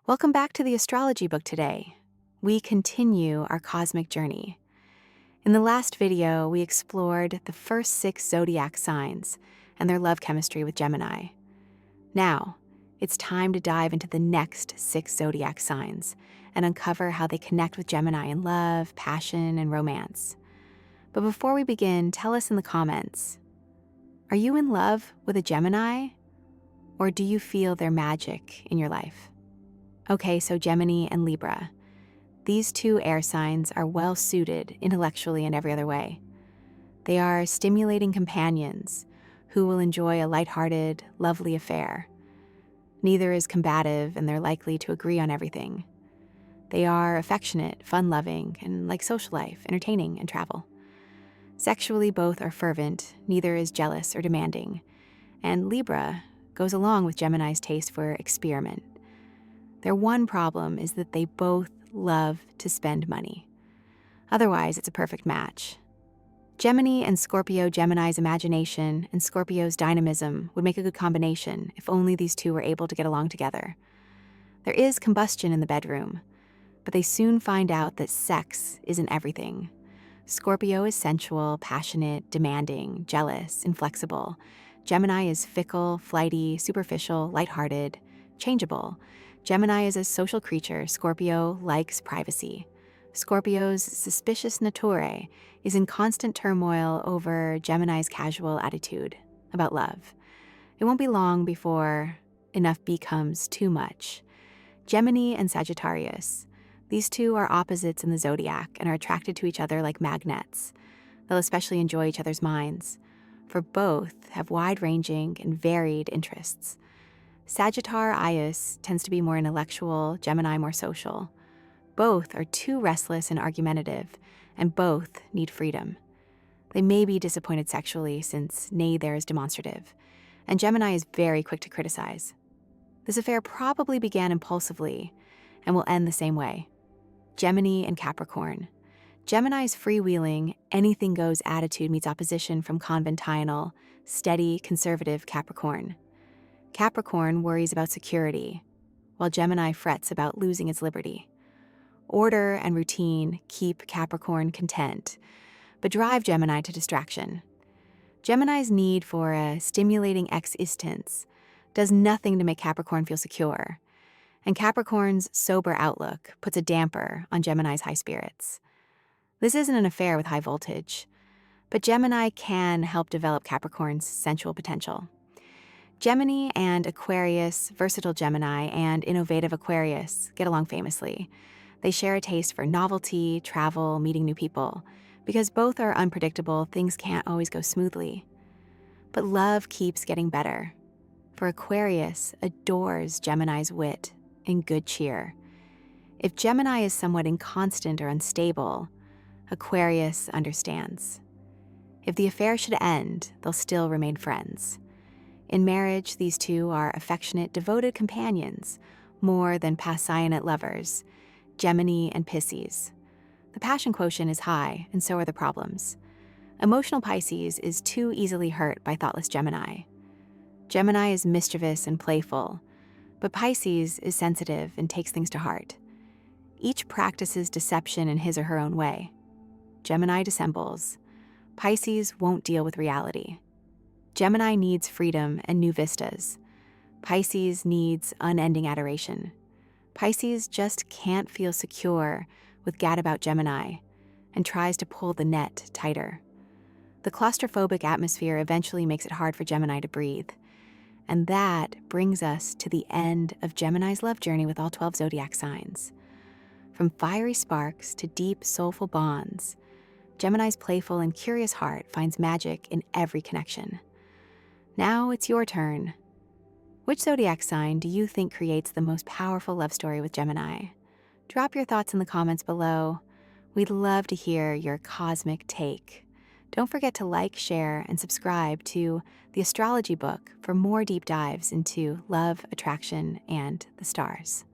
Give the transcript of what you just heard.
Welcome back to the Astrology book today. We continue our cosmic journey. In the last video, we explored the first 6 zodiac signs and their love chemistry with Gemini. Now, it's time to dive into the next 6 zodiac signs and uncover how they connect with Gemini in love, passion, and romance. But before we begin, tell us in the comments, are you in love with a Gemini? Or do you feel their magic in your life? Okay, so Gemini and Libra. These 2 air signs are well suited intellectually and every other way. They are stimulating companions who will enjoy a lighthearted, lovely affair. Neither is combative, and they're likely to agree on everything. They are affectionate, fun-loving, and like social life, entertaining, and travel. Sexually, both are fervent, neither is jealous or demanding. And Libra goes along with Gemini's taste for experiment. Their one problem is that they both love to spend money. Otherwise, it's a perfect match. Gemini and Scorpio Gemini's imagination and Scorpio's dynamism would make a good combination if only these 2 were able to get along together. There is combustion in the bedroom, but they soon find out that sex isn't everything. Scorpio is sensual, passionate, demanding, jealous, inflexible. Gemini is fickle, flighty, superficial, lighthearted, changeable. Gemini is a social creature. Scorpio likes privacy. Scorpio's suspicious nature is in constant turmoil over Gemini's casual attitude about love. It won't be long before enough becomes too much. Gemini and Sagittarius. These 2 are opposites in the zodiac and are attracted to each other like magnets. They'll especially enjoy each other's minds, for both have wide-ranging and varied interests. Sagittarius tends to be more intellectual, Gemini more social. Both are too restless and argumentative, and both need freedom. They may be disappointed sexually since neither is demonstrative, and Gemini is very quick to criticize. This affair probably began impulsively and will end the same way. Gemini and Capricorn. Gemini's freewheeling, anything-goes attitude meets opposition from conventional, steady, conservative Capricorn. Capricorn worries about security, while Gemini frets about losing its liberty. Order and routine keep Capricorn content, but drive Gemini to distraction. Gemini's need for a stimulating existence does nothing to make Capricorn feel secure, and Capricorn's sober outlook puts a damper on Gemini's high spirits. This isn't an affair with high voltage, but Gemini can help develop Capricorn's sensual potential. Gemini and Aquarius, versatile Gemini, and innovative Aquarius get along famously. They share a taste for novelty, travel, meeting new people. Because both are unpredictable, things can't always go smoothly. But love keeps getting better. For Aquarius adores Gemini's wit and good cheer. If Gemini is somewhat inconstant or unstable, Aquarius understands. If the affair should end, they'll still remain friends. In marriage, these 2 are affectionate, devoted companions, more than passionate lovers, Gemini and Pisces. The passion quotient is high, and so are the problems. Emotional Pisces is too easily hurt by thoughtless Gemini. Gemini is mischievous and playful, but Pisces is sensitive and takes things to heart. Each practices deception in his or her own way. Gemini dissembles. Pisces won't deal with reality. Gemini needs freedom and new vistas. Pisces needs unending adoration. Pisces just can't feel secure with gadabout Gemini and tries to pull the net tighter. The claustrophobic atmosphere eventually makes it hard for Gemini to breathe. And that brings us to the end of Gemini's love journey with all 12 zodiac signs. From fiery sparks to deep, soulful bonds, Gemini's playful and curious heart finds magic in every connection. Now it's your turn. Which zodiac sign do you think creates the most powerful love story with Gemini? Drop your thoughts in the comments below. We'd love to hear your cosmic take. Don't forget to like, share, and subscribe to the Astrology book for more deep dives into love, attraction, and the stars.